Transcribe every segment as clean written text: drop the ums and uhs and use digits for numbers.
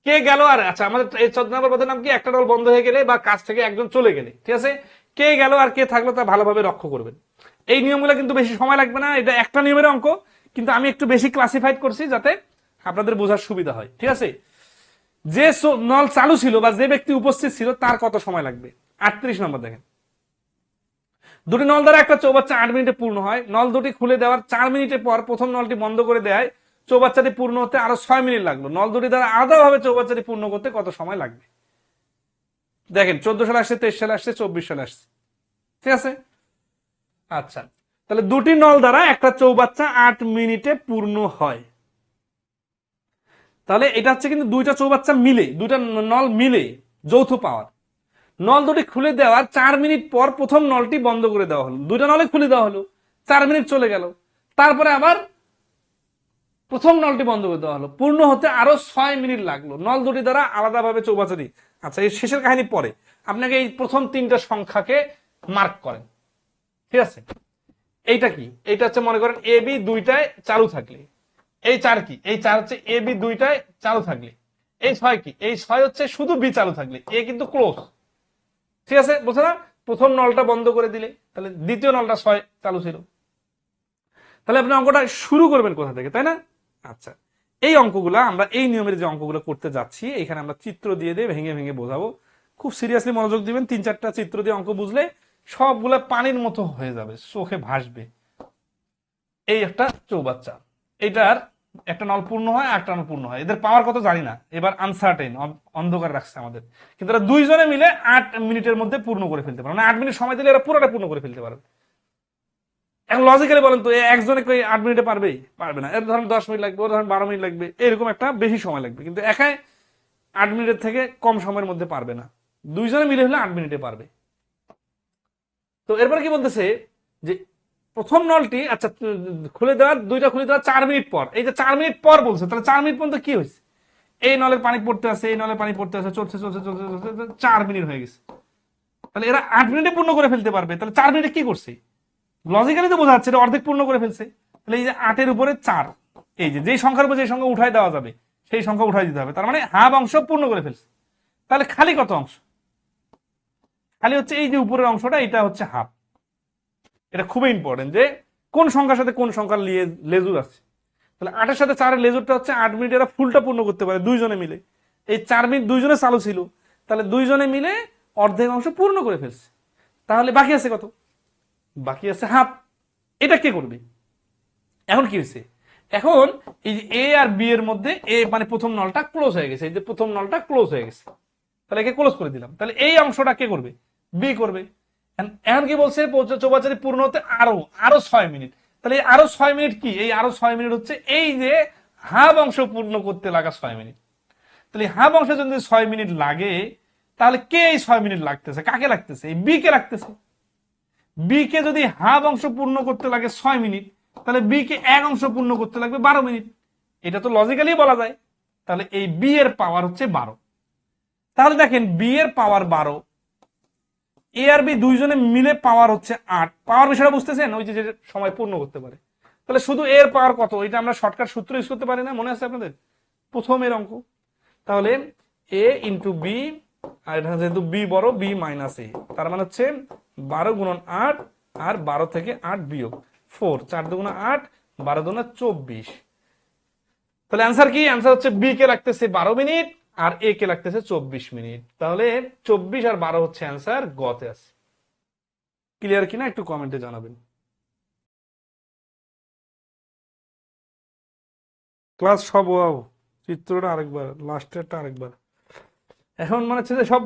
কে গেল আর, আচ্ছা আমাদের এই 14 নম্বর পদের নাম কি, একটা নল বন্ধ হয়ে গেলে বা কাজ থেকে একজন চলে গেলে, ঠিক আছে, কে গেল আর কে থাকলো তা ভালোভাবে লক্ষ্য করবেন। এই নিয়মগুলো কিন্তু বেশি সময় লাগবে না, এটা একটা নিয়মের অঙ্ক, কিন্তু আমি একটু বেশি ক্লাসিফাইড করছি যাতে আপনাদের বোঝার সুবিধা হয়, ঠিক আছে। যে নল চালু ছিল বা যে ব্যক্তি উপস্থিত ছিল তার কত সময় লাগবে। 38 নম্বর দেখেন, দুটি নল দ্বারা একটা চৌবাচ্চা 8 মিনিটে পূর্ণ হয়। নল দুটি খুলে দেওয়ার 4 মিনিটের পর প্রথম নলটি বন্ধ করে দেয়, চৌবাচ্চাটি পূর্ণ হতে আরো 6 মিনিট লাগলো। নল দুটি দ্বারা আলাদাভাবে চৌবাচ্চাটি পূর্ণ করতে কত সময় লাগবে। দেখেন 14 সালে আসছে, 23 সালে আসছে, 24 সালে আসছে, ঠিক আছে। আচ্ছা, তাহলে দুটি নল দ্বারা একটা চৌবাচ্চা 8 মিনিটে পূর্ণ হয়। তাহলে এটা হচ্ছে কিন্তু দুইটা চৌবাচ্চা মিলে, দুইটা নল মিলে যৌথ পাওয়ার। নল দুটি খুলে দেওয়ার 4 মিনিট পর প্রথম নলটি বন্ধ করে দেওয়া হলো, দুইটা নলে খুলে দেওয়া হলো, 4 মিনিট চলে গেল, তারপরে আবার প্রথম নলটি বন্ধ করে দেওয়া হলো, পূর্ণ হতে আরো 6 মিনিট লাগলো। নল দুটি দ্বারা আলাদাভাবে চৌবাচ্চাটি, আচ্ছা এই শেষের কাহিনী পরে, আপনাকে এই প্রথম তিনটা সংখ্যাকে মার্ক করেন, ঠিক আছে। এইটা কি, এইটা হচ্ছে মনে করেন এ বি দুইটায় চালু থাকলে, এই 4 কি, এই 4 হচ্ছে এ বি দুইটায় চালু থাকলে, এই 6 কি, এই 6 হচ্ছে শুধু বি চালু থাকলে, এ কিন্তু ক্লোজ, ঠিক আছে, বুঝছো না। প্রথম নলটা বন্ধ করে দিলে তাহলে দ্বিতীয় নলটা 6 চালু ছিল, তাহলে আপনি অঙ্কটা শুরু করবেন কোথা থেকে, তাই না। আচ্ছা, এই অঙ্কগুলা আমরা এই নিয়মের যে অঙ্কগুলো করতে যাচ্ছি এখানে আমরা চিত্র দিয়ে দিয়ে ভেঙে ভেঙে বোঝাবো। খুব সিরিয়াসলি মনোযোগ দিবেন, 3-4টা চিত্র দিয়ে অঙ্ক বুঝলে সবগুলা পানির মতো হয়ে যাবে, চোখে ভাসবে। এই একটা চৌবাচ্চা, এটার একটা নল পূর্ণ হয়, একটা নল পূর্ণ হয়, এদের পাওয়ার কত জানি না, এবার আনসার্টেন, অন্ধকার রাখছে আমাদের, কিন্তু এরা দুইজনে মিলে 8 মিনিটের মধ্যে পূর্ণ করে ফেলতে পারে, মানে 8 মিনিট সময় দিলে এরা পুরোটা পূর্ণ করে ফেলতে পারে। এখন লজিক্যালি বলেন তো, একজনে 8 মিনিটে পারবে? পারবে না। এর ধরেন 10 মিনিট লাগবে, ওর ধরেন 12 মিনিট লাগবে, এরকম একটা বেশি সময় লাগবে, কিন্তু একাই 8 মিনিটের থেকে কম সময়ের মধ্যে পারবে না, দুইজনে মিলে হলে 8 মিনিটে পারবে। তো এরপরে কি বলতেছে যে প্রথম নলটি, আচ্ছা খুলে দেওয়ার, দুইটা খুলে দেওয়ার 4 মিনিট পর, এই যে 4 মিনিট পর বলছে, তাহলে 4 মিনিট পর্যন্ত কি হয়েছে, এই নলের পানি পড়তে আছে, এই নলের পানি পড়তে আছে, চলছে চলছে চলছে চলছে 4 মিনিট হয়ে গেছে, তাহলে এরা 8 মিনিটে পূর্ণ করে ফেলতে পারবে, তাহলে 4 মিনিটে কি করছে, লজিক্যালি তো বোঝা যাচ্ছে এটা অর্ধেক পূর্ণ করে ফেলছে। তাহলে এই যে 8-এর উপরে 4, এই যে যেই সংখ্যার উপর যে সংখ্যা উঠাই দেওয়া যাবে সেই সংখ্যা উঠাই দিতে হবে, তার মানে হাফ অংশ পূর্ণ করে ফেলছে। তাহলে খালি কত অংশ, খালি হচ্ছে এই যে উপরের অংশটা, এটা হচ্ছে হাফ। এটা খুবই ইম্পর্টেন্ট যে কোন সংখ্যার সাথে কোন সংখ্যার লেজুর আছে। তাহলে 8-এর সাথে 4-এর লেজুরটা হচ্ছে 8 মিনিট, এরা ফুলটা পূর্ণ করতে পারে দুইজনে মিলে। এই 4 মিনিট দুইজনে চালু ছিল, তাহলে দুইজনে মিলে অর্ধেক অংশ পূর্ণ করে ফেলছে, তাহলে বাকি আছে কত, বাকি আছে হাফ। এটা কে করবে। এখন কি হয়েছে, এখন এই যে এ আর বি এর মধ্যে এ মানে প্রথম নলটা ক্লোজ হয়ে গেছে, এই যে প্রথম নলটা ক্লোজ হয়ে গেছে, তাহলে একে ক্লোজ করে দিলাম, তাহলে এই অংশটা কে করবে, বি করবে। এখন কি বলছে, চৌবাচ্চাটি পূর্ণ হতে আরো আরো 6 মিনিট, তাহলে এই আরো 6 মিনিট কি, এই আরো 6 মিনিট হচ্ছে এই যে হাফ অংশ পূর্ণ করতে লাগা 6 মিনিট। তাহলে হাফ অংশ যদি 6 মিনিট লাগে, তাহলে কে এই 6 মিনিট লাগতেছে, কাকে লাগতেছে, এই বি কে লাগতেছে। বি কে যদি হাফ অংশ পূর্ণ করতে লাগে 6 মিনিট, তাহলে বি কে এক অংশ পূর্ণ করতে লাগবে 12 মিনিট। এটা তো লজিক্যালি বলা যায়। তাহলে এই বি এর পাওয়ার হচ্ছে 12। তাহলে দেখেন বি এর পাওয়ার 12, এ আর বি দুইজনে মিলে পাওয়ার হচ্ছে 8। পাওয়ার বিষয়টা বুঝতেছেন, ওই যে সময় পূর্ণ করতে পারে। তাহলে শুধু এর পাওয়ার কত, এটা আমরা শর্টকাট সূত্র ইউজ করতে পারি না, মনে আছে আপনাদের প্রথমের অঙ্ক। তাহলে এ ইন্টু বি, আর এটা যেহেতু বি বড়, বি মাইনাস এ, তার মানে হচ্ছে 12 গুণন 8, আর 12 থেকে 8 বিয়োগ 4, 4 দুগুণা 8, 12 দুগুণা 24। তাহলে অ্যান্সার কি, অ্যান্সার হচ্ছে বি কে লাগতেছে 12 মিনিট আর এ কে লাগতেছে 24 মিনিট। তাহলে 24 আর 12 হচ্ছে অ্যান্সার, গতে আছে। ক্লিয়ার কিনা একটু কমেন্টে জানাবেন। ক্লাস সব চিত্রটা আরেকবার, লাস্টেরটা আরেকবার। এখন মনে হচ্ছে যে সব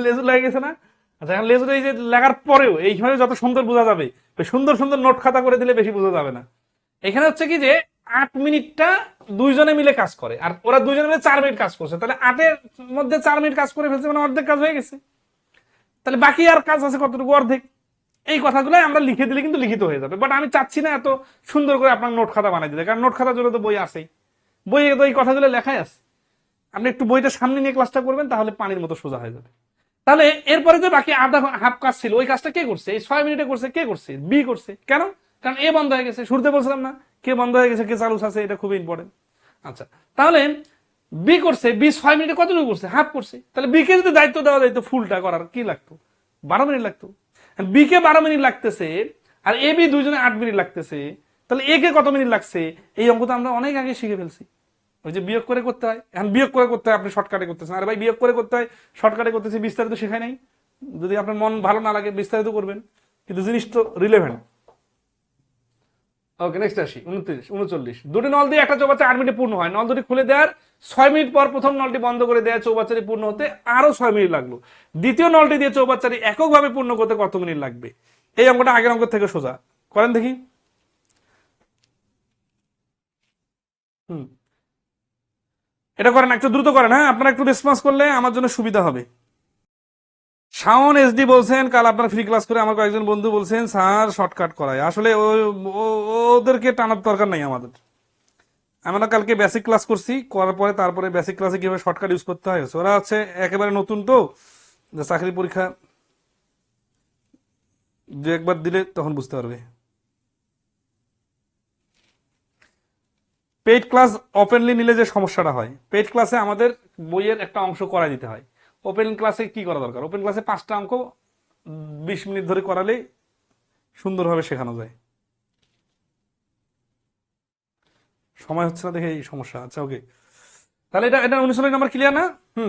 লেজু লেগে গেছে না। আচ্ছা, এখন লেজু এই যে লেখার পরেও এইভাবে যত সুন্দর বোঝা যাবে, সুন্দর সুন্দর নোট খাতা করে দিলে বেশি বোঝা যাবে না। এখানে হচ্ছে কি যে 8 মিনিটটা দুইজনে মিলে কাজ করে, আর ওরা দুইজনে মিলে 4 মিনিট কাজ করছে, তাহলে 8-এর মধ্যে 4 মিনিট কাজ করে ফেলছে, মানে অর্ধেক কাজ হয়ে গেছে। তাহলে বাকি আর কাজ আছে কতটুকু, অর্ধেক। এই কথাগুলো আমরা লিখে দিলে কিন্তু লিখিত হয়ে যাবে, বাট আমি চাচ্ছি না এত সুন্দর করে আপনার নোট খাতা বানাই দিতে, কারণ নোট খাতা জন্য তো বই আসেই, বইয়ে তো এই কথাগুলো লেখাই আছে। আপনি একটু বইটা সামনে নিয়ে ক্লাসটা করবেন, তাহলে পানির মতো সোজা হয়ে যাবে। তাহলে এরপরে যে বাকি আধা হাফ কাজ ছিল, ওই কাজটা কে করছে, এই 6 মিনিটে করছে, কে করছে, বি করছে। কেন, কারণ এ বন্ধ হয়ে গেছে, শুরুতে বলছিলাম না কে বন্ধ হয়ে গেছে কে চালু আছে, এটা খুবই ইম্পর্টেন্ট। আচ্ছা, তাহলে বি করছে, বি 6 মিনিটে কতটুকু করছে, হাফ করছে। তাহলে বি কে যদি দায়িত্ব দেওয়া যায় তো ফুলটা করার কি লাগতো, 12 মিনিট লাগতো। বি কে 12 মিনিট লাগতেছে আর এ বি দুজনে 8 মিনিট লাগতেছে, তাহলে এ কে কত মিনিট লাগছে? এই অঙ্ক তো আমরা অনেক আগে শিখে ফেলছি। ওই যে বিয়োগ করে করতে হয়, এখন বিয়োগ করে করতে হয়, আপনি শর্টকাটে করতেছেন। আরে ভাই বিয়োগ করে করতে হয়, শর্টকাটে করতেছি, বিস্তারিত শেখায় নাই। যদি আপনার মন ভালো না লাগে বিস্তারিত করবেন, কিন্তু জিনিস তো রিলেভেন্ট। ওকে, নেক্সট আসি 29 39। দুটি নল দিয়ে একটা চৌবাচ্চা 8 মিনিটে পূর্ণ হয়। নল দুটি খুলে দেওয়ার 6 মিনিট পর প্রথম নলটি বন্ধ করে দেওয়া চৌবাচ্চাটি পূর্ণ হতে আরো 6 মিনিট লাগলো। দ্বিতীয় নলটি দিয়ে চৌবাচ্চাটি এককভাবে পূর্ণ করতে কত মিনিট লাগবে? এই অঙ্কটা আগের অঙ্ক থেকে সোজা করেন দেখি। হুম, এটা করেন, একটু দ্রুত করেন। হ্যাঁ, আপনারা একটু রেসপন্স করলে আমার জন্য সুবিধা হবে। শাওন এসডি বলছেন, কাল আপনার ফ্রি ক্লাস করে আমার কয়েকজন বন্ধু বলছেন স্যার শর্টকাট করায়। আসলে ওদেরকে টানার দরকার নাই আমাদের। আমরা কালকে বেসিক ক্লাস করছি, করার পরে তারপরে বেসিক ক্লাসে কিভাবে শর্টকাট ইউজ করতে হয়, ওরা হচ্ছে একেবারে নতুন, তো চাকরি পরীক্ষা দু একবার দিলে তখন বুঝতে পারবে। পেইড ক্লাস ওপেনলি নিলে যে সমস্যাটা হয়, পেইড ক্লাসে আমাদের বইয়ের একটা অংশ করাই দিতে হয়। ওপেন ক্লাসে কি করা দরকার? ওপেন ক্লাসে 5টা অঙ্ক 20 মিনিট ধরে করালেই সুন্দরভাবে শেখানো যায়। সময় হচ্ছে না দেখে এই সমস্যা। আচ্ছা ওকে, তাহলে এটা এটা 19 নাম্বার ক্লিয়ার না?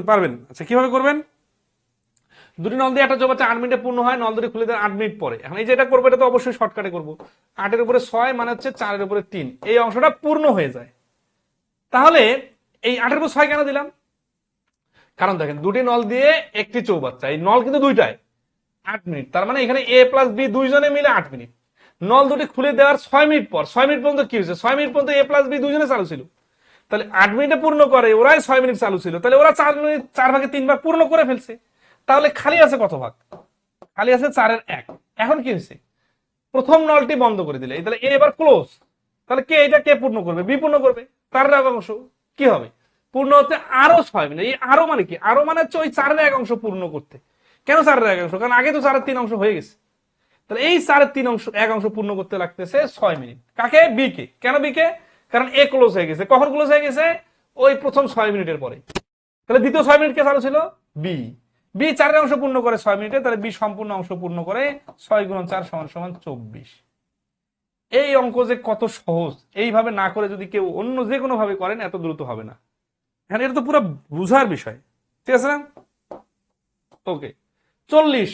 পারবেন। আচ্ছা কিভাবে করবেন? দুটি নল দিয়ে একটা চৌবাচ্চা 8 মিনিটে পূর্ণ হয়। নল দুটি খুলে দেন 8 মিনিট পরে। এখন এই যে এটা করবো, এটা তো অবশ্যই শর্টকাটে করবো। 8-এর উপরে 6 মানে হচ্ছে 4-এর উপরে 3, এই অংশটা পূর্ণ হয়ে যায়। তাহলে এই 8-এর উপর 6 কেন দিলাম? কারণ দেখেন দুটি নল দিয়ে একটি চৌবাচ্চা, এই নল কিন্তু দুইটাই 8 মিনিট, তার মানে এখানে এ প্লাস বি দুইজনে মিলে 8 মিনিট। নল দুটি খুলে দেওয়ার 6 মিনিট পর, 6 মিনিট পর্যন্ত কি হয়েছে? 6 মিনিট পর্যন্ত এ প্লাস বি দুইজনে চালু ছিল। তাহলে 8 মিনিটে পূর্ণ করে, ওরাই 6 মিনিট চালু ছিল, তাহলে ওরা 4 মিনিট 4 ভাগে 3 ভাগ পূর্ণ করে ফেলছে। তাহলে খালি আছে কত ভাগ? খালি আছে 4-এর 1। এখন কি হয়েছে? প্রথম নলটি বন্ধ করে দিলে, তাহলে এ এবার ক্লোজ। তাহলে কে এটা কে পূর্ণ করবে? বি পূর্ণ করবে। তার এক অংশ কি হবে? পূর্ণ হতে আরো 6 মিনিট। এই আরো মানে কি? আরো মানে হচ্ছে ওই 4-এর 1 অংশ পূর্ণ করতে। কেন 4-এর 1 অংশ? কারণ আগে তো 4-এর 3 অংশ হয়ে গেছে। তাহলে এই 4-এর 3 অংশ 1 অংশ পূর্ণ করতে লাগতেছে 6 মিনিট। কাকে? B K. কেন বি কে? কারণ এ ক্লোজ হয়ে গেছে। কখন ক্লোজ হয়ে গেছে? ওই প্রথম 6 মিনিটের পরে। তাহলে দ্বিতীয় 6 মিনিট কে চালু ছিল? বি। বি 4-এর অংশ পূর্ণ করে 6 মিনিটে, তাহলে বি সম্পূর্ণ অংশ পূর্ণ করে 6 × 4 = 24। এই অঙ্ক যে কত সহজ, এইভাবে না করে যদি কেউ অন্য যে কোনো ভাবে করেন এত দ্রুত হবে না। হ্যাঁ, এটা তো পুরো বুঝার বিষয়, ঠিক আছে না? ওকে 40।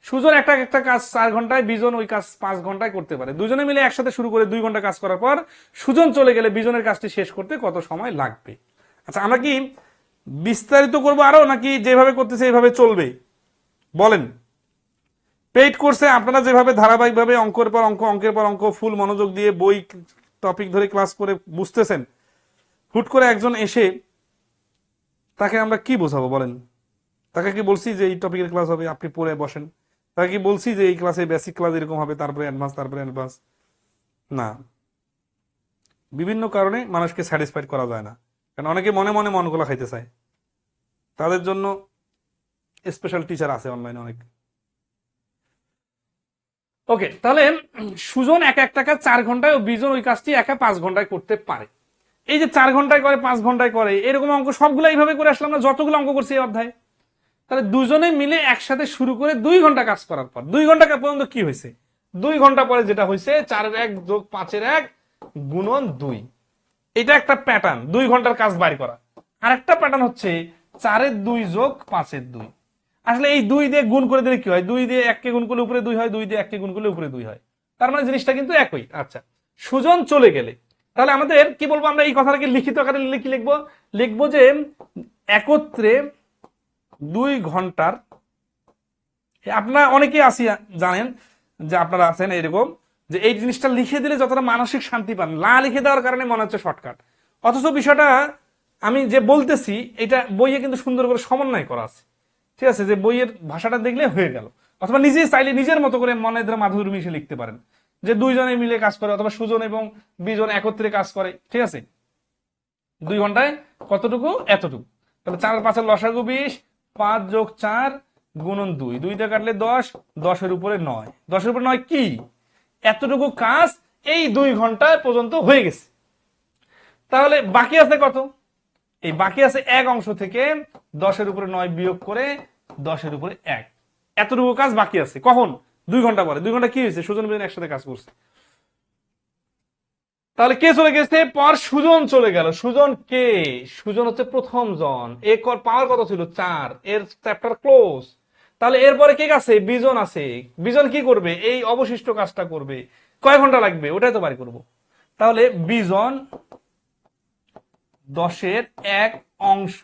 সুজন একটা একটা কাজ 4 ঘন্টায়, বিজন ওই কাজ 5 ঘন্টায় করতে পারে। দুজনে মিলে একসাথে শুরু করে 2 ঘন্টা কাজ করার পর সুজন চলে গেলে বিজনের কাজটি শেষ করতে কত সময় লাগবে? আচ্ছা আমরা কি বিস্তারিত করবো আরো, নাকি যেভাবে করতেছে এইভাবে চলবে বলেন? পেইড কোর্সে আপনারা যেভাবে ধারাবাহিকভাবে অঙ্কের পর অঙ্ক, অঙ্কের পর অঙ্ক ফুল মনোযোগ দিয়ে বই টপিক ধরে ক্লাস করে বুঝতেছেন, হুট করে একজন এসে তাকে আমরা কি বোঝাবো বলেন? তাকে কি বলছি যে এই টপিকের ক্লাস হবে, আপনি পড়ে বসেন? তাকে কি বলছি যে এই ক্লাসে বেসিক ক্লাস এরকম হবে, তারপরে অ্যাডভান্স, তারপরে অ্যাডভান্স? না, বিভিন্ন কারণে মানুষকে স্যাটিসফাইড করা যায় না, কারণ অনেকে মনে মনে মন গোলা খাইতে চায়। তাদের জন্য স্পেশাল টিচার আছে অনলাইনে অনেক। ওকে, তাহলে সুজন একা একটা কাজ 4 ঘন্টায় ও বিজন ওই কাজটি একা 5 ঘন্টায় করতে পারে। এই যে 4 ঘন্টায় করে, 5 ঘন্টায় করে, এরকম অঙ্ক সবগুলো এইভাবে করে আসলাম না, যতগুলো অঙ্ক করছি এই অধ্যায়ে। তাহলে দুজনে মিলে একসাথে শুরু করে 2 ঘন্টা কাজ করার পর 2 ঘন্টা পর্যন্ত কি হয়েছে? 2 ঘন্টা পরে যেটা হয়েছে 4-এর 1 যোগ 5-এর 1 গুণন 2। এটা একটা প্যাটার্ন, 2 ঘন্টার কাজ বাইর করা। আর একটা প্যাটার্ন হচ্ছে 4-এর 2 যোগ 5-এর 2। আসলে এই 2 দিয়ে গুণ করে দিলে কি হয়? 2 দিয়ে 1 কে গুণ করলে উপরে 2 হয়, 2 দিয়ে 1 কে গুণ করলে উপরে 2 হয়। তার মানে জিনিসটা কিন্তু একই। আচ্ছা, সুজন চলে গেলে তাহলে আমাদের কি বলবো? আমরা এই কথাটাকে লিখিত আকারে কি লিখবো? লিখবো যে একত্রে 2 ঘন্টার, আপনারা অনেকেই আসি জানেন যে আপনারা আছেন এরকম যে এই জিনিসটা লিখে দিলে যতটা মানসিক শান্তি পান, না লিখে দেওয়ার কারণে মনে হচ্ছে শর্টকাট। অথচ বিষয়টা আমি যে বলতেছি এটা বইয়ে কিন্তু সুন্দর করে সমন্বয় করা আছে, ঠিক আছে? যে বইয়ের ভাষাটা দেখলে হয়ে গেল। অথবা নিজে চাইলে নিজের মতো করে মনে ধরে মাধুর মিশে লিখতে পারেন যে 2 জনে মিলে কাজ করে, অথবা সুজন এবং বিজন একত্রে কাজ করে, ঠিক আছে? 2 ঘন্টায় কতটুকু? এতটুকু। তাহলে 4 আর 5-এর লসাগু 20, 5 যোগ 4 গুণন 2, 2 দিয়ে কাটলে 10, 10-এর উপরে 9, 10-এর উপরে 9 কি? এতটুকু কাজ এই 2 ঘন্টা পর্যন্ত হয়ে গেছে। তাহলে বাকি আছে কত? এই বাকি আছে 1 অংশ থেকে 10-এর উপরে 9 বিয়োগ করে 10-এর উপরে 1, এতটুকু কাজ বাকি আছে। কখন? 2 ঘন্টা পরে। 2 ঘন্টা কি হয়েছে? সুজন বিজন একসাথে কাজ করছে। তাহলে কে চলে গেছে? পর সুজন চলে গেল। সুজন কে? সুজন হচ্ছে প্রথম জন। এ পাওয়ার কত ছিল? 4, এর চ্যাপ্টার ক্লোজ। তাহলে এরপরে কে আছে? বিজন আছে। বিজন কি করবে? এই অবশিষ্ট কাজটা করবে। কয় ঘন্টা লাগবে? ওটাই তো বাড়ি করব। তাহলে বিজন 10-এর 1 অংশ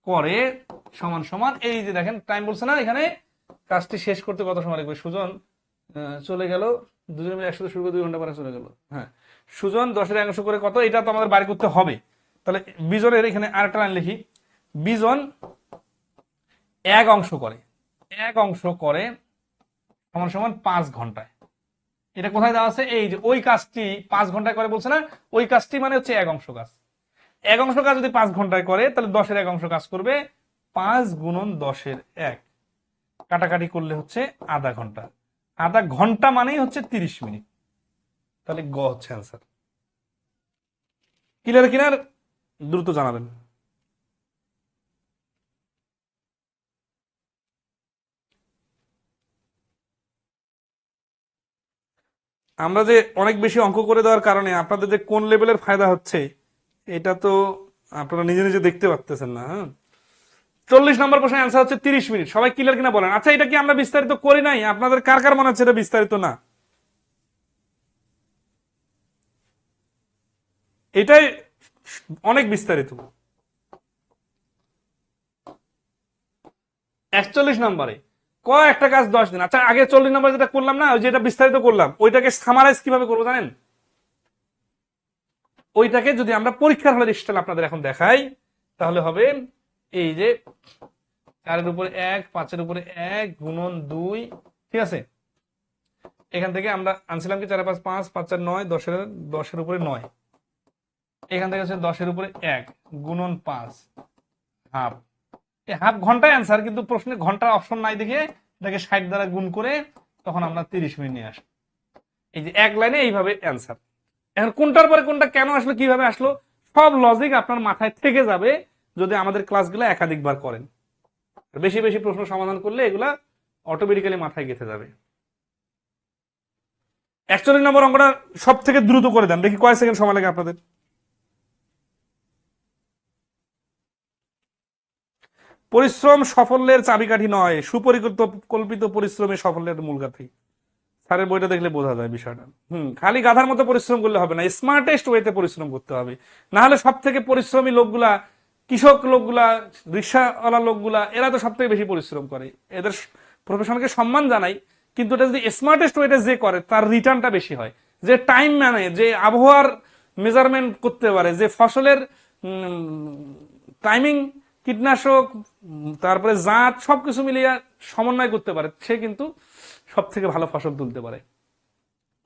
করে সমান সমান, এই যে দেখেন টাইম বলছে না এখানে, কাজটি শেষ করতে কত সময় লাগবে? সুজন চলে গেল, দুজনে মিলে একসাথে শুরু করে 2 ঘন্টা পরে চলে গেল। হ্যাঁ, সুজন 10-এর 1 অংশ করে কত? এটা তো আমাদের বাড়ি করতে হবে। তাহলে বিজনের এখানে আরেকটা লাইন লিখি, বিজন 1 অংশ করে, 1 অংশ করে সমান সমান 5 ঘন্টায়। এটা কোথায় দেওয়া আছে? এই যে ওই কাজটি 5 ঘন্টায় করে বলছে না, ওই কাজটি মানে হচ্ছে 1 অংশ কাজ। 1 অংশ কাজ যদি 5 ঘন্টায় করে, তাহলে 10-এর 1 অংশ কাজ করবে 5 গুণন 10-এর 1, কাটাকাটি করলে হচ্ছে আধা ঘন্টা। আধা ঘন্টা মানেই হচ্ছে 30 মিনিট। তাহলে গ হচ্ছে অ্যান্সার। ক্লিয়ার কিনার? দ্রুত জানাবেন। আমরা যে অনেক বেশি অঙ্ক করে দেওয়ার কারণে আপনাদের যে কোন লেভেলের ফায়দা হচ্ছে এটা তো আপনারা নিজে নিজে দেখতে পাচ্তেছেন না। হ্যাঁ, 40 নম্বর প্রশ্নের অ্যান্সার হচ্ছে 30 মিনিট। সবাই ক্লিয়ার কিনা বলেন। আচ্ছা, এটা কি আমরা বিস্তারিত করি নাই? আপনাদের কার কার মনে হচ্ছে এটা বিস্তারিত না? এটাই অনেক বিস্তারিত। 41 নম্বরে একটা কাজ 10 দিন। আচ্ছা, আগে 40 নম্বরে যেটা করলাম না, ওই যেটা বিস্তারিত করলাম, ওইটাকে সামারাইজ কিভাবে করবো জানেন? ওইটাকে যদি আমরা পরীক্ষার হলে স্টাইল আপনাদের এখন দেখাই, তাহলে হবে এই যে 4-এর উপরে 1, 5-এর উপরে 1 গুণন 2, ঠিক আছে? এখান থেকে আমরা আনছিলাম কি 4 5 5 5 4 9, 10-এর উপরে 9, এখান থেকে হচ্ছে 10-এর উপরে 1 গুণন 5 হাফ। এই হাফ ঘন্টায় অ্যান্সার, কিন্তু প্রশ্নে ঘন্টার অপশন নাই দেখে এটাকে 60 দ্বারা গুণ করে তখন আমরা 30 মিনিট নিয়ে আসি। এই যে এক লাইনে এইভাবে অ্যান্সার। এখন কোনটার পরে কোনটা কেন আসলো, কিভাবে আসলো, সব লজিক আপনার মাথায় থেকে যাবে যদি আমাদের ক্লাসগুলো একাধিকবার করেন। বেশি বেশি প্রশ্ন সমাধান করলে এগুলা অটোমেটিক্যালি মাথায় গেঁথে যাবে। 41 নম্বর অঙ্কটা সব থেকে দ্রুত করে দেন, দেখি কয় সেকেন্ড সময় লাগে আপনাদের। পরিশ্রম সাফল্যের চাবিকাঠি নয়, সুপরিকল্পিত পরিশ্রমে সাফল্যের মূল কাঠি। স্যারের বইটা দেখলে বোঝা যায় বিষয়টা। খালি গাধার মতো পরিশ্রম করলে হবে না, স্মার্টেস্ট ওয়েতে পরিশ্রম করতে হবে। না হলে সব থেকে পরিশ্রমী লোকগুলা, কৃষক লোকগুলা, রিক্সাওয়ালা লোকগুলা, এরা তো সব থেকে বেশি পরিশ্রম করে। এদের প্রফেশনকে সম্মান জানাই, কিন্তু এটা যদি স্মার্টেস্ট ওয়েতে যে করে তার রিটার্নটা বেশি হয়। যে টাইম মানে, যে আবহাওয়ার মেজারমেন্ট করতে পারে, যে ফসলের টাইমিং, কীটনাশক, তারপরে জাত, সবকিছু মিলিয়ে সমন্বয় করতে পারে, সে কিন্তু সব থেকে ভালো ফসল তুলতে পারে।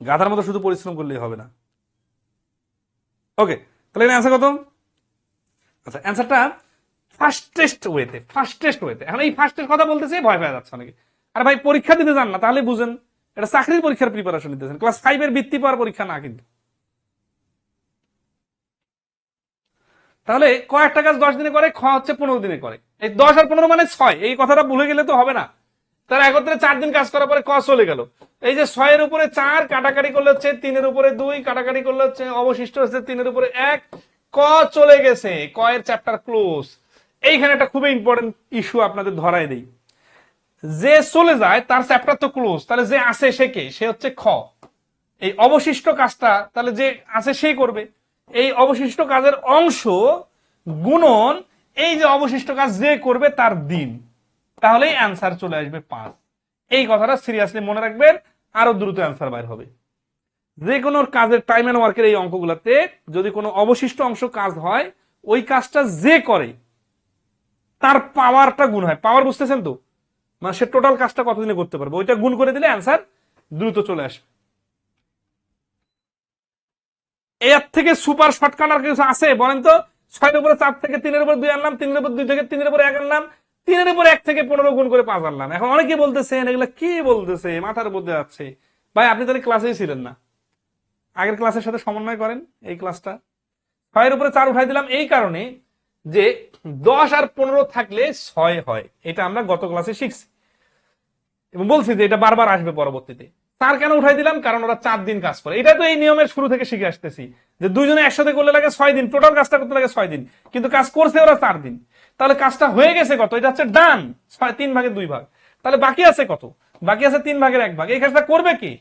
গাধার মতো শুধু পরিশ্রম করলেই হবে না। ওকে, তাহলে এখানে অ্যান্সার কত? আচ্ছা, অ্যান্সারটা ফাস্টেস্ট ওয়েতে। এখন এই ফাস্টের কথা বলতেছে, ভয় পেয়ে যাচ্ছে অনেকে। আরে ভাই, পরীক্ষা দিতে যান না, তাহলে বুঝেন এটা চাকরির পরীক্ষার প্রিপারেশন নিতেছেন, ক্লাস 5-এর বৃত্তি পাওয়ার পরীক্ষা না কিন্তু। তাহলে কয়েকটা কাজ 10 দিনে করে, হচ্ছে 15 দিনে করে। এই 10 আর 15 মানে 6, এই কথাটা ভুলে গেলে তো হবে না। তারা একত্রে 4 দিন কাজ করার পরে চলে গেল। এই যে 6-এর উপরে 4 কাটাকাটি করলে হচ্ছে 3-এর উপরে 2, কাটাকাটি করলে হচ্ছে অবশিষ্ট হচ্ছে 3-এর উপরে 1, চলে গেছে। এর চ্যাপ্টার ক্লোজ। এইখানে একটা খুবই ইম্পর্টেন্ট ইস্যু আপনাদের ধরাই দেই, যে চলে যায় তার চ্যাপ্টার তো ক্লোজ, তাহলে যে আছে সে কে? সে হচ্ছে এই অবশিষ্ট কাজটা তাহলে যে আছে সে করবে। এই অবশিষ্ট কাজের অংশ গুণন এই যে অবশিষ্ট কাজ যে করবে তার দিন, তাহলেই অ্যান্সার চলে আসবে 5। এই কথাটা সিরিয়াসলি মনে রাখবেন, আরো দ্রুত অ্যান্সার বাইর হবে। যে কোনো কাজের টাইম এন্ড ওয়ার্কের এই অঙ্কগুলোতে যদি কোনো অবশিষ্ট অংশ কাজ হয়, ওই কাজটা যে করে তার পাওয়ারটা গুণ হয়। পাওয়ার বুঝতেছেন তো? মানে সে টোটাল কাজটা কতদিনে করতে পারবে, ওইটা গুণ করে দিলে অ্যান্সার দ্রুত চলে আসবে। এর থেকে সুপার শর্টকাট আর কিছু আছে বলেন তো? 6-এর উপরে 4 থেকে 3-এর উপর 2 আনলাম, 3-এর উপর 2 থেকে 3-এর উপর 1 আনলাম, 3-এর উপর 1 থেকে 15 গুণ করে 5 আনলাম। এখন অনেকে বলতেছেন এগুলা কি বলতেছে, মাথার মধ্যে যাচ্ছে। ভাই, আপনি তাহলে ক্লাসেই ছিলেন না, আগের ক্লাসের সাথে সমন্বয় করেন এই ক্লাসটা। 6 এর উপরে 4 উঠাই দিলাম এই কারণে যে 10 আর 15 থাকলে 6 হয়, এটা আমরা গত ক্লাসে শিখছি এবং বলছি যে এটা বারবার আসবে পরবর্তীতে। 4 কেন উঠাই দিলাম, কারণ ওরা 4 দিন কাজ করে। এটা তো এই নিয়মের শুরু থেকে শিখে আসতেছি যে দুইজনে একসাথে করলে লাগে 6 দিন, টোটাল কাজটা করতে লাগে 6 দিন, কিন্তু কাজ করছে ওরা 4 দিন। তাহলে কাজটা হয়ে গেছে কত, এটা হচ্ছে ডান, 3 ভাগের 2 ভাগ। তাহলে বাকি আছে কত, বাকি আছে 3 ভাগের 1 ভাগ। এই কাজটা করবে কে,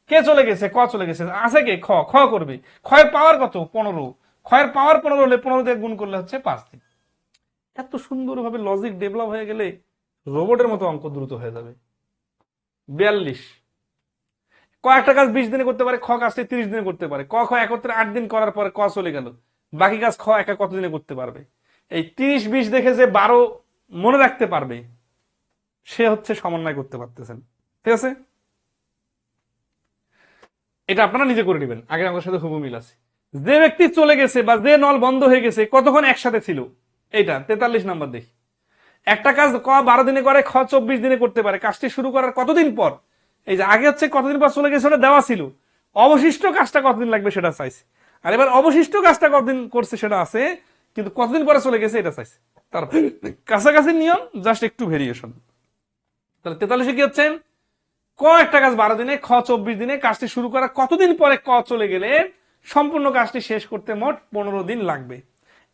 কে চলে গেছে, ক চলে গেছে, আছে কে, খ, খ করবে। ক্ষয়ের পাওয়ার কত, 15, ক্ষয়ের পাওয়ার 15 হলে 15 দিয়ে গুণ করলে হচ্ছে 5 দিন। এত সুন্দরভাবে লজিক ডেভেলপ হয়ে গেলে রোবটের মতো অঙ্ক দ্রুত হয়ে যাবে। 42, কয়েকটা কাজ 20 দিনে করতে পারে, খ কাজটি 30 দিনে করতে পারে। ক খ একত্রে 8 দিন করার পরে ক চলে গেল, বাকি কাজ খ একা কত দিনে করতে পারবে। এই 30-20 দেখে যে 12 মনে রাখতে পারবে সে হচ্ছে সমন্বয় করতে পারতেছেন। ঠিক আছে, এটা আপনারা নিজে করে নেবেন, আগের অঙ্কের সাথে হুবহু মিল আছে। যে ব্যক্তি চলে গেছে বা যে নল বন্ধ হয়ে গেছে কতক্ষণ একসাথে ছিল, এইটা 43 নাম্বার দেখি। একটা কাজ ক 12 দিনে করে, খ 24 দিনে করতে পারে। কাজটি শুরু করার কতদিন পর, এই যে আগে হচ্ছে কতদিন পর চলে গেছে ওটা দেওয়া ছিল, অবশিষ্ট কাজটা কতদিন লাগবে সেটা চাইছে। আর এবার অবশিষ্ট কাজটা কতদিন করছে সেটা আছে, কিন্তু কতদিন পরে চলে গেছে এটা চাইছে। তার কাছাকাছি নিয়ম, জাস্ট একটু ভেরিয়েশন। তাহলে 43 কি হচ্ছে, ক একটা কাজ 12 দিনে, খ 24 দিনে, কাজটি শুরু করার কতদিন পরে ক চলে গেলে সম্পূর্ণ কাজটি শেষ করতে মোট 15 দিন লাগবে।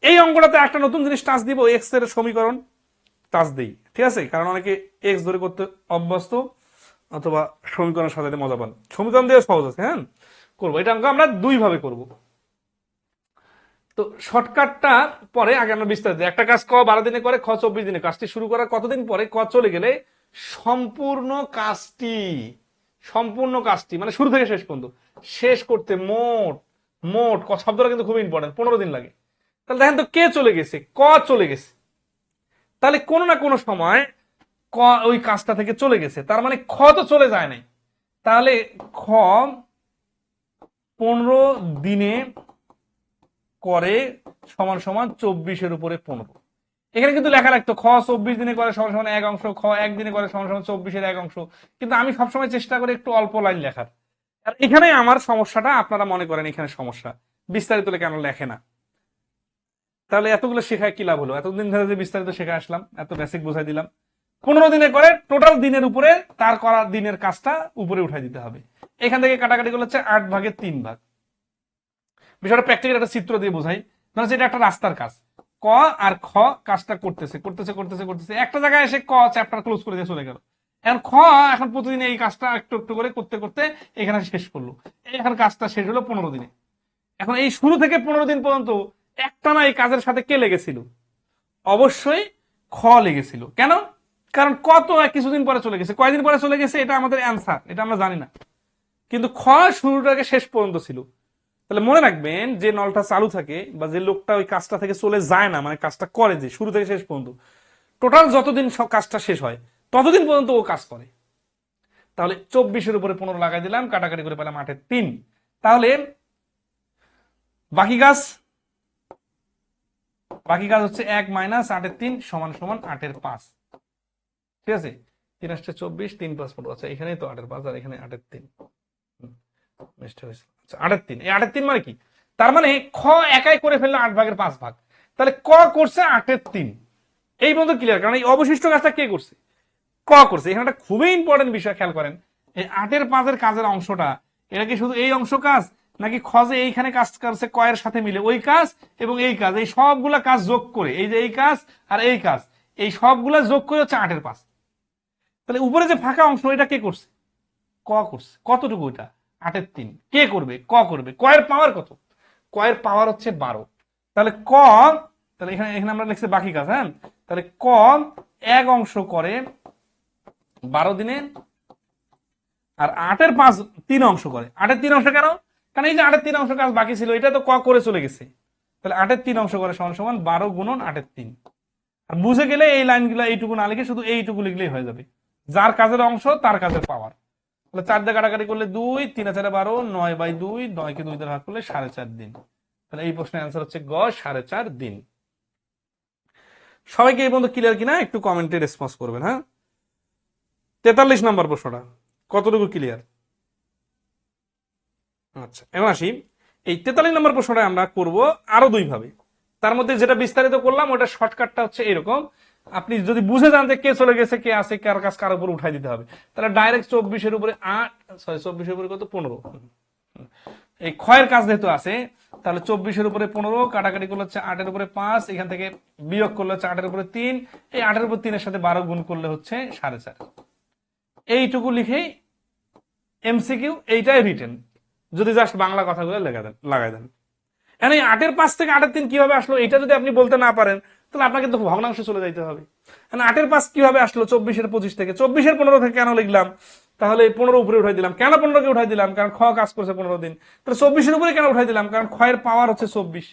এই অঙ্কটাতে একটা নতুন জিনিস টাচ দিব, এক্স এর সমীকরণ টাচ দিই। ঠিক আছে, কারণ অনেকে এক্স ধরে করতে অভ্যস্ত অথবা সমীকরণ সাজাতে মজা পান। সমীকরণ দিয়ে সহজ আছে, হ্যাঁ করবো। এটা অঙ্ক আমরা 2 ভাবে করব। তো শর্টকাটটা পরে, আগে আমরা বিস্তারিত। একটা কাজ ক 12 দিনে করে, খ 24 দিনে, কাজটি শুরু করার কতদিন পরে ক চলে গেলে সম্পূর্ণ কাজটি, সম্পূর্ণ কাজটি মানে শুরু থেকে শেষ পর্যন্ত শেষ করতে মোট, মোট ক শব্দটা কিন্তু খুব ইম্পর্টেন্ট, 15 দিন লাগে। তাহলে দেখেন তো কে চলে গেছে, ক চলে গেছে। তাহলে কোনো না কোনো সময় ক ওই কাজটা থেকে চলে গেছে, তার মানে খ তো চলে যায় নাই। তাহলে খ 15 দিনে করে সমান সমান 24 এর উপরে 15। এখানে কিন্তু লেখা রাখতো খ 24 দিনে করে সমান সমান 1 অংশ, খ 1 দিনে করে সমান সমান 24 এর 1 অংশ, কিন্তু আমি সবসময় চেষ্টা করি একটু অল্প লাইন লেখার। আর এখানে আমার সমস্যাটা, আপনারা মনে করেন এখানে সমস্যা, বিস্তারিত কেন লেখে না। তাহলে এতগুলো শেখায় কি লাভ হলো, এতদিন ধরে যে বিস্তারিত শেখা আসলাম, এত বেসিক বোঝাই দিলাম, 15 দিনে করে টোটাল দিনের উপরে তার করা দিনের কাজটা উপরে উঠাই দিতে হবে। এখান থেকে কাটাকাটি করলে হচ্ছে 8 ভাগের 3 ভাগ। বিষয়টা প্র্যাকটিক্যাল একটা চিত্র দিয়ে বোঝাই। ধরো এটা একটা রাস্তার কাজ, ক আর খ কাজটা করতেছে করতেছে করতেছে করতেছে, একটা জায়গায় এসে ক চ্যাপ্টার ক্লোজ করে দিয়ে চলে গেল। এখন খ এখন প্রতিদিন এই কাজটা একটু একটু করে করতে করতে এখানে শেষ করলো। এখন কাজটা শেষ হলো 15 দিনে। এখন এই শুরু থেকে 15 দিন পর্যন্ত একটানা এই কাজের সাথে কে লেগেছিল, অবশ্যই খ লেগেছিল। কেন, কারণ ক তো কিছুদিন পরে চলে গেছে, কয়দিন পরে চলে গেছে এটা আমাদের অ্যান্সার, এটা আমরা জানি না, কিন্তু খ শুরুটাকে শেষ পর্যন্ত ছিল। তাহলে মনে রাখবেন যে নলটা চালু থাকে বা যে লোকটা ওই কাজটা থেকে চলে যায় না, মানে কাজটা করে যে শুরু থেকে শেষ পর্যন্ত, টোটাল যতদিন কাজটা শেষ হয় ততদিন পর্যন্ত ও কাজ করে। তাহলে 24 উপরে 15 লাগাই দিলাম, কাটাকাটি করে পেলাম 8 এর 3। তাহলে বাকি কাজ, বাকি কাজ হচ্ছে 1 মাইনাস 8 এর 3 সমান সমান 8 এর 5। ঠিক আছে, 3 আসছে 24, 3 5 15। আচ্ছা এখানেই তো 8 এর 5 আর এখানে 8 এর 3। আচ্ছা 8 এর 3, এই 8 এর 3 মানে কি, তার মানে খ একাই করে ফেললো 8 ভাগের 5 ভাগ। তাহলে ক করছে 8 এর 3। এই পর্যন্ত ক্লিয়ার, কারণ এই অবশিষ্ট কাজটা কে করছে, ক করছে। এখানে একটা খুবই ইম্পর্টেন্ট বিষয় খেয়াল করেন, এই 8 এর 5 এর কাজের অংশটা, এটা কি শুধু এই অংশ কাজ, নাকি খ যে এইখানে কাজ করছে ক এর সাথে মিলে ওই কাজ এবং এই কাজ, এই সবগুলা কাজ যোগ করে, এই যে এই কাজ আর এই কাজ, এই সবগুলা যোগ করে হচ্ছে 8 এর 5। তাহলে উপরে যে ফাঁকা অংশ এটা কে করছে, ক করছে। কতটুকু, এটা 8 এর 3। কে করবে, ক করবে। ক এর পাওয়ার কত, ক এর পাওয়ার হচ্ছে 12। তাহলে ক, তাহলে এখানে এখানে আমরা লিখছি বাকি কাজ, হ্যাঁ। তাহলে ক 1 অংশ করে 12 দিনে, আর 8 এর 5 3 অংশ করে। 8 এর 3 অংশ কেন, কারণ এই যে 8 এর 3 অংশ কাজ বাকি ছিল, এটা তো ক করে চলে গেছে। তাহলে 8 এর 3 অংশ করে সমান সমান 12 গুণন 8 এর 3। আর বুঝে গেলে এই লাইনগুলো এইটুকু না লিখে শুধু এইটুকু লিখলেই হয়ে যাবে, যার কাজের অংশ তার কাজের পাওয়ার। তাহলে 4 দিয়ে কাটাকাটি করলে 2, 3 4 12, 9/2, 9 কে 2 দিয়ে ভাগ করলে 4.5 দিন। তাহলে এই প্রশ্নের অ্যান্সার হচ্ছে গ 4.5 দিন। সবাইকে এই পর্যন্ত ক্লিয়ার কিনা একটু কমেন্টে রেসপন্স করবেন, হ্যাঁ। 43 নম্বর প্রশ্নটা কতটুকু ক্লিয়ার। আচ্ছা এবার আসি, এই 43 নম্বর প্রশ্নটা আমরা করব আরো দুই ভাবে। তার মধ্যে যেটা বিস্তারিত করলাম ওটা শর্টকাটটা হচ্ছে এরকম, আপনি যদি বুঝে যান যে কে চলে গেছে কে আছে কার কাজ কার উপর উঠাই দিতে হবে, তাহলে ডাইরেক্ট 24-এর উপরে 8 সরি 24-এর উপরে কত 15, এই ক্ষয়ের কাজ যেহেতু আছে তাহলে 24-এর উপরে 15 কাটাকাটি করলে হচ্ছে 8-এর উপরে 5, এখান থেকে বিয়োগ করলে হচ্ছে 8-এর উপরে 3, এই 8-এর উপর 3-এর সাথে 12 গুণ করলে হচ্ছে 4.5। এইটুকু লিখেই এমসিকিউ, এইটাই রিটেন, যদি জাস্ট বাংলা কথাগুলো লাগাই দেন। এখন এই 8-এর 5 থেকে 8-এর 3 কিভাবে আসলো এটা যদি আপনি বলতে না পারেন তাহলে আপনাকে তো ভগ্নাংশে চলে যাইতে হবে। 8-এর 5 কিভাবে আসলো 24-এর 25 থেকে, 24-এর 15 থেকে কেন লিখলাম, তাহলে 15 উপরে উঠাই দিলাম, কেন 15-কে উঠাই দিলাম, কারণ খ কাজ করছে 15 দিন, তাহলে 24-এর উপরে কেন উঠাই দিলাম, কারণ ক্ষয়ের পাওয়ার হচ্ছে 24।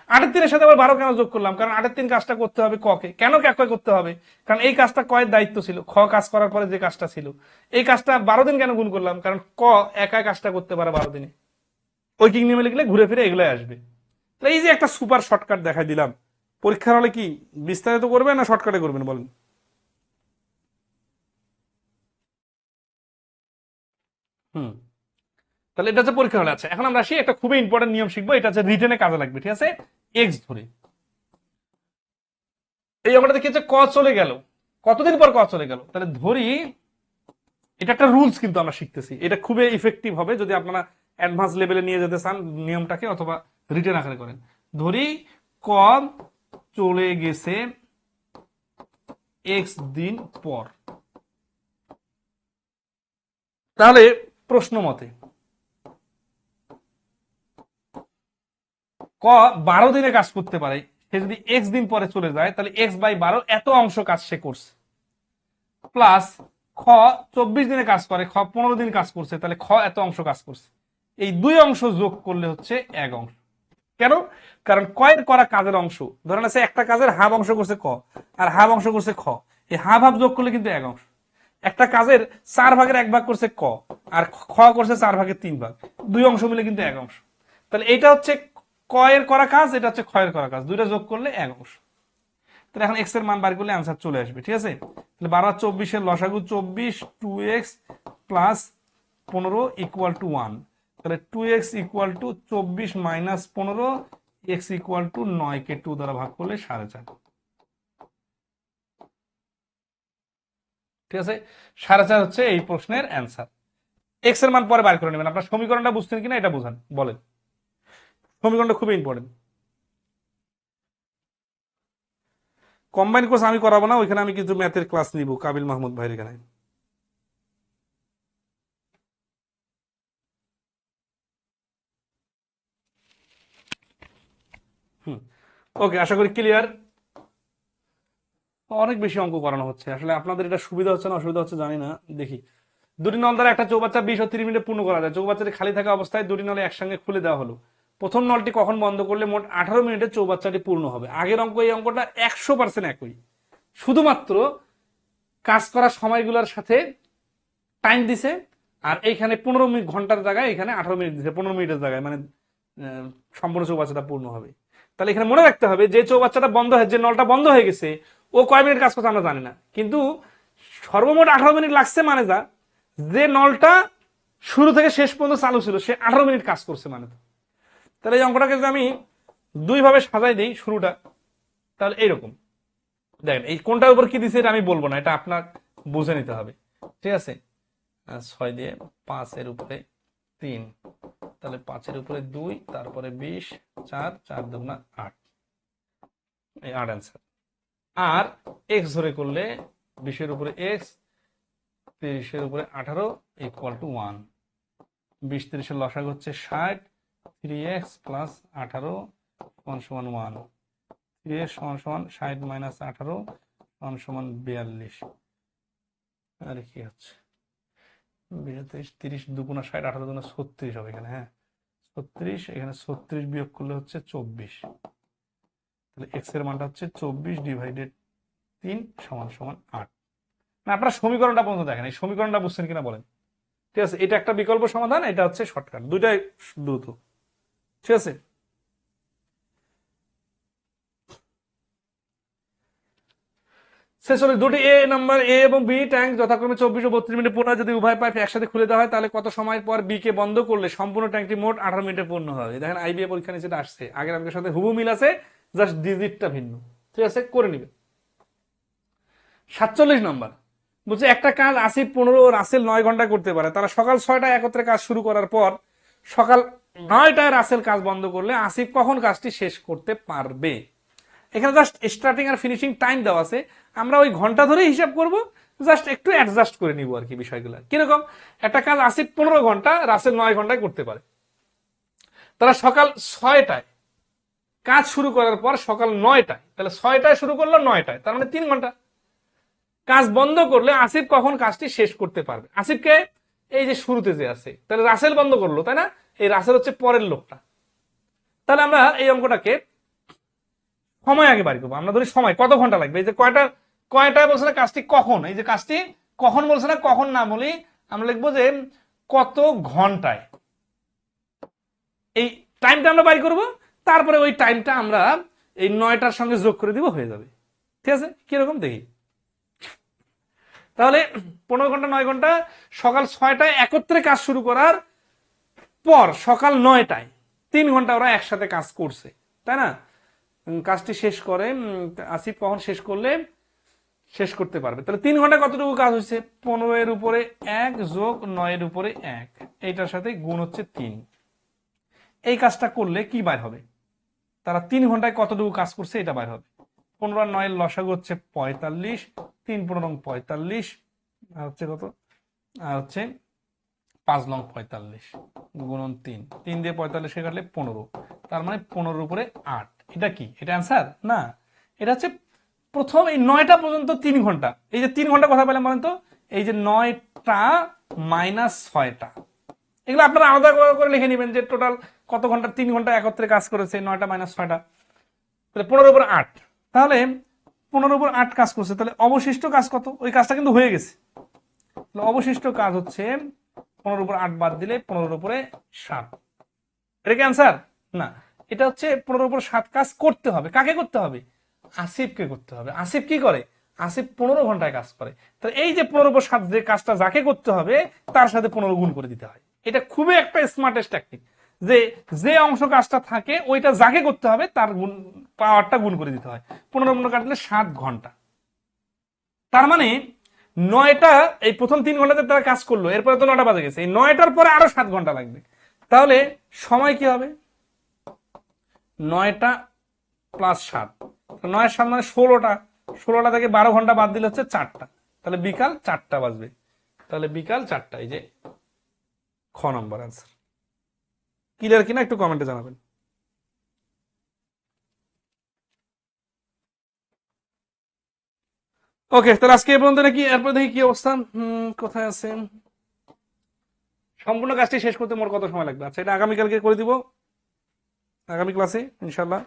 8-এর 3-এর সাথে আবার 12 কেন যোগ করলাম, কারণ 8-এর 3 কাজটা করতে হবে ককে, কেন ক করতে হবে, কারণ এই কাজটা কয়ের দায়িত্ব ছিল, খ কাজ করার পরে যে কাজটা ছিল, এই কাজটা 12 দিন কেন গুণ করলাম, কারণ ক একাই কাজটা করতে পারে 12 দিনে। ঐকিক নিয়মে লিখলে ঘুরে ফিরে এগুলাই আসবে। এই যে একটা সুপার শর্টকাট দেখাই দিলাম, পরীক্ষার হলে কি বিস্তারিত করবেন না শর্টকাটে করবেন বলেন? হুম, তাহলে এটা হচ্ছে পরীক্ষা হলে। আচ্ছা এখন আমরা আসি একটা খুবই ইম্পর্টেন্ট নিয়ম শিখবো, এটা হচ্ছে রিটেনে কাজে লাগবে, ঠিক আছে? এক্স ধরে এই অঙ্কটা দেখি হচ্ছে ক চলে গেল, কতদিন পর ক চলে গেল, তাহলে ধরি এটা একটা রুলস কিন্তু আমরা শিখতেছি, এটা খুবই ইফেক্টিভ হবে যদি আপনারা অ্যাডভান্স লেভেলে নিয়ে যেতে চান নিয়মটাকে, অথবা রিটেন আকারে করেন। ধরি ক চলে গেছে এক্স দিন পর, তাহলে প্রশ্ন মতে ক 12 দিনে কাজ করতে পারে, সে যদি এক্স দিন পরে চলে যায় তাহলে এক্স বাই 12 এত অংশ কাজ সে করছে, প্লাস খ 24 দিনে কাজ করে, খ 15 দিন কাজ করছে, তাহলে খ এত অংশ কাজ করছে, এই দুই অংশ যোগ করলে হচ্ছে এক অংশ। কেন? কারণ কয়ের করা কাজের অংশ, ধরেন আছে একটা কাজের হাফ অংশ করছে ক আর হাফ অংশ করছে খ, এই হাফ হাফ যোগ করলে কিন্তু এক অংশ। একটা কাজের 4 ভাগের 1 ভাগ করছে ক আর খ করছে 4 ভাগের 3 ভাগ, দুই অংশ মিলে কিন্তু এক অংশ। তাহলে এটা হচ্ছে কয়ের করা কাজ, এটা হচ্ছে ক্ষয়ের করা কাজ, দুইটা যোগ করলে এক অংশ। তাহলে এখন এক্স এর মান বার করলে অ্যান্সার চলে আসবে, ঠিক আছে? তাহলে 12 আর 24-এর লসাগু 24, 2x প্লাস 15 ইকুয়াল টু 1, তাহলে 2x equal to 24 minus 15, x equal to 9 কে 2 দ্বারা ভাগ করলে 4.5, ঠিক আছে? 4.5 হচ্ছে এই প্রশ্নের অ্যান্সার। এক্স এর মান পরে বার করে নেবেন, আপনার সমীকরণটা বুঝছেন কিনা এটা বুঝান বলেন, সমীকরণটা খুবই ইম্পর্টেন্ট। কম্বাইন কোর্স আমি করাবো না, ওইখানে আমি কিন্তু ম্যাথের ক্লাস নিব কাবিল মাহমুদ ভাইয়ের এখানে। ওকে, আশা করি ক্লিয়ার। অনেক বেশি অঙ্ক করানো হচ্ছে, আসলে আপনাদের এটা সুবিধা হচ্ছে না অসুবিধা হচ্ছে জানি না। দেখি দুটি নল দ্বারা একটা চৌবাচ্চা 20 ও 30 মিনিটে পূর্ণ করা যায়, চৌবাচ্চাটি খালি থাকা অবস্থায় দুটি নলে একসঙ্গে খুলে দেওয়া হলো, প্রথম নলটি কখন বন্ধ করলে মোট 18 মিনিটে চৌবাচ্চাটি পূর্ণ হবে। আগের অঙ্ক এই অঙ্কটা 100% একই, শুধুমাত্র কাজ করার সময়গুলোর সাথে টাইম দিছে, আর এইখানে 15 মিনিট ঘন্টার জায়গায় এখানে 18 মিনিট দিছে, 15 মিনিটের জায়গায়, মানে সম্পূর্ণ চৌবাচ্চাটা পূর্ণ হবে। তাহলে এখানে মনে রাখতে হবে যে চৌবাচ্চাটা বন্ধ হয়ে, যে নলটা বন্ধ হয়ে গেছে ও কয় মিনিট কাজ করছে আমরা জানি না, কিন্তু সর্বমোট 18 মিনিট লাগছে, মানে যা যে নলটা শুরু থেকে শেষ পর্যন্ত চালু ছিল সে 18 মিনিট কাজ করছে মানে। তাহলে এই অঙ্কটাকে যদি আমি দুই ভাবে সাজাই দিই শুরুটা, তাহলে এইরকম দেখেন, এই কোনটার উপর কি দিছে এটা আমি বলবো না, এটা আপনার বুঝে নিতে হবে, ঠিক আছে? 6 দিয়ে 5 এর উপরে 3, তাহলে 5 এর উপরে 2, তারপরে 20, 4, 4 দুগুণা 8, এই 8 অ্যান্সার। আর এক্স ধরে করলে 20 এর উপরে এক্স, 30 এর উপরে 18 ইকুয়াল টু 1, 20 30 এর লসাগু হচ্ছে 60, 3x প্লাস 18 সমান 1, 3x সমান 60 মাইনাস 18 সমান 42, আর কি হচ্ছে 20 30 দুগুণা 60, 18 দুগুণা 36 হবে এখানে, হ্যাঁ 36, এখানে 36 বিয়োগ করলে হচ্ছে 24, তাহলে এক্স এর মানটা হচ্ছে 24 ডিভাইডেড 3 সমান 8। না আপনারা সমীকরণটা পর্যন্ত দেখেন, এই সমীকরণটা বুঝছেন কিনা বলেন, ঠিক আছে? এটা একটা বিকল্প সমাধান, এটা হচ্ছে শর্টকাট, দুইটাই দ্রুত, ঠিক আছে? ছেচল্লিশ, দুটি এ নাম্বার এ এবং বি ট্যাঙ্ক যথাক্রমে 24 ও 32 মিনিটে পূর্ণ হয়। যদি উভয় পাইপ একসাথে খুলে দেওয়া হয় তাহলে কত সময় পর বি কে বন্ধ করলে সম্পূর্ণ ট্যাঙ্কটি মোট 18 মিনিটে পূর্ণ হবে? দেখেন আইবিএ পরীক্ষা নিচে আসছে, আগের অঙ্কের সাথে হুবহু মিল আছে, জাস্ট ডিজিটটা ভিন্ন। ঠিক আছে, করে নিবে। 47 নম্বর বলছে একটা কাজ আসিফ 15 ও রাসেল 9 ঘন্টায় করতে পারে। তারা সকাল 6টায় একত্রে কাজ শুরু করার পর সকাল 9টায় রাসেল কাজ বন্ধ করলে আসিফ কখন কাজটি শেষ করতে পারবে? এখানে জাস্ট স্টার্টিং আর ফিনিশিং টাইম দেওয়া আছে, আমরা ওই ঘন্টা ধরে হিসাব করব, জাস্ট একটু অ্যাডজাস্ট করে নিব আর কি বিষয়গুলো। কিরকম? একটা কাজ আসিফ 15 ঘন্টা, রাসেল 9 ঘন্টায় করতে পারে। তারা সকাল 6টায় কাজ শুরু করার পর সকাল 9টায়, তাহলে 6টায় শুরু করলো 9টায়, তার মানে 3 ঘন্টা। কাজ বন্ধ করলে আসিফ কখন কাজটি শেষ করতে পারবে? আসিফকে এই যে শুরুতে যে আছে, তাহলে রাসেল বন্ধ করলো, তাই না? এই রাসেল হচ্ছে পরের লোকটা। তাহলে আমরা এই অঙ্কটাকে সময় আগে বাড়ি করবো। আমরা ধরি সময় কত ঘন্টা লাগবে, এই যে কয়টায় বলছে না কাজটি কখন, এই যে কাজটি কখন বলছে না, কখন না বলি আমরা লিখবো যে কত ঘন্টায়, এই টাইমটা আমরা বাড়ি করব। তারপরে ওই টাইমটা আমরা এই 9টার সঙ্গে যোগ করে দিব, হয়ে যাবে। ঠিক আছে, কিরকম দেখি। তাহলে 15 ঘন্টা 9 ঘন্টা, সকাল 6টায় একত্রে কাজ শুরু করার পর সকাল 9টায় 3 ঘন্টা ওরা একসাথে কাজ করছে, তাই না? কাজটি শেষ করে আসিফ কখন শেষ করলে শেষ করতে পারবে? তাহলে 3 ঘন্টা কতটুকু কাজ হচ্ছে? 15 এর উপরে 1 যোগ 9 এর উপরে 1, এইটার সাথে গুণ হচ্ছে 3। এই কাজটা করলে কি বাইর হবে? তারা 3 ঘন্টায় কতটুকু কাজ করছে এটা বাইর হবে। 15 আর 9 এর লসাগু হচ্ছে 45, 3 15 45, আর হচ্ছে কত, আর হচ্ছে 5 লং 45 গুণন 3, 3 দিয়ে 45 কে কাটলে 15, তার মানে 15 উপরে 8। এটা কি? এটা অ্যান্সার না, এটা হচ্ছে প্রথম এই 9টা পর্যন্ত 3 ঘন্টা। এই যে 3 ঘন্টা কথা বললাম বলেন তো, এই যে 9টা মাইনাস 6টা, এগুলো আপনারা আলাদা করে লিখে নেবেন যে টোটাল কত ঘন্টা, 3 ঘন্টা একত্রে কাজ করেছে, 9টা মাইনাস 6টা, তাহলে 15 উপর 8। তাহলে 15 উপর 8 কাজ করছে, তাহলে অবশিষ্ট কাজ কত? ওই কাজটা কিন্তু হয়ে গেছে, অবশিষ্ট কাজ হচ্ছে 15 উপর 8 বাদ দিলে 15 উপরে 7। এটা কি অ্যান্সার? না, এটা হচ্ছে 15 উপর 7 কাজ করতে হবে। কাকে করতে হবে? আসিফকে করতে হবে। আসিফ কি করে? আসিফ 15 ঘন্টায় কাজ করে। তাহলে এই যে 15 উপর 7 যে কাজটা যাকে করতে হবে তার সাথে 15 গুণ করে দিতে হয়। এটা খুবই একটা স্মার্টেস্ট টেকনিক, যে যে অংশ কাজটা থাকে ওইটা যাকে করতে হবে তার গুণ পাওয়ারটা গুণ করে দিতে হয়। 15 গুণ কাটলে 7 ঘন্টা। তার মানে 9টা, এই প্রথম 3 ঘন্টাতে তারা কাজ করলো, এরপরে তো 9টা বাজে গেছে, এই 9টার পরে আরো 7 ঘন্টা লাগবে। তাহলে সময় কি হবে? 9টা প্লাস 7, 9 7 মানে 16টা, 16টা থেকে 12 ঘন্টা বাদ দিলে হচ্ছে 4টা, তাহলে বিকাল 4টা বাজবে। তাহলে বিকাল 4টা, এই যে খ নম্বর অ্যান্সার। ক্লিয়ার কিনা একটু কমেন্টে জানাবেন। ওকে, তাহলে আজকে এই পর্যন্ত নাকি? এরপর দেখি কি অবস্থা, কোথায় আছে। সম্পূর্ণ কাজটি শেষ করতে মোট কত সময় লাগবে? আচ্ছা, এটা আগামীকালকে করে দিব, আগামী ক্লাসে ইনশাল্লাহ।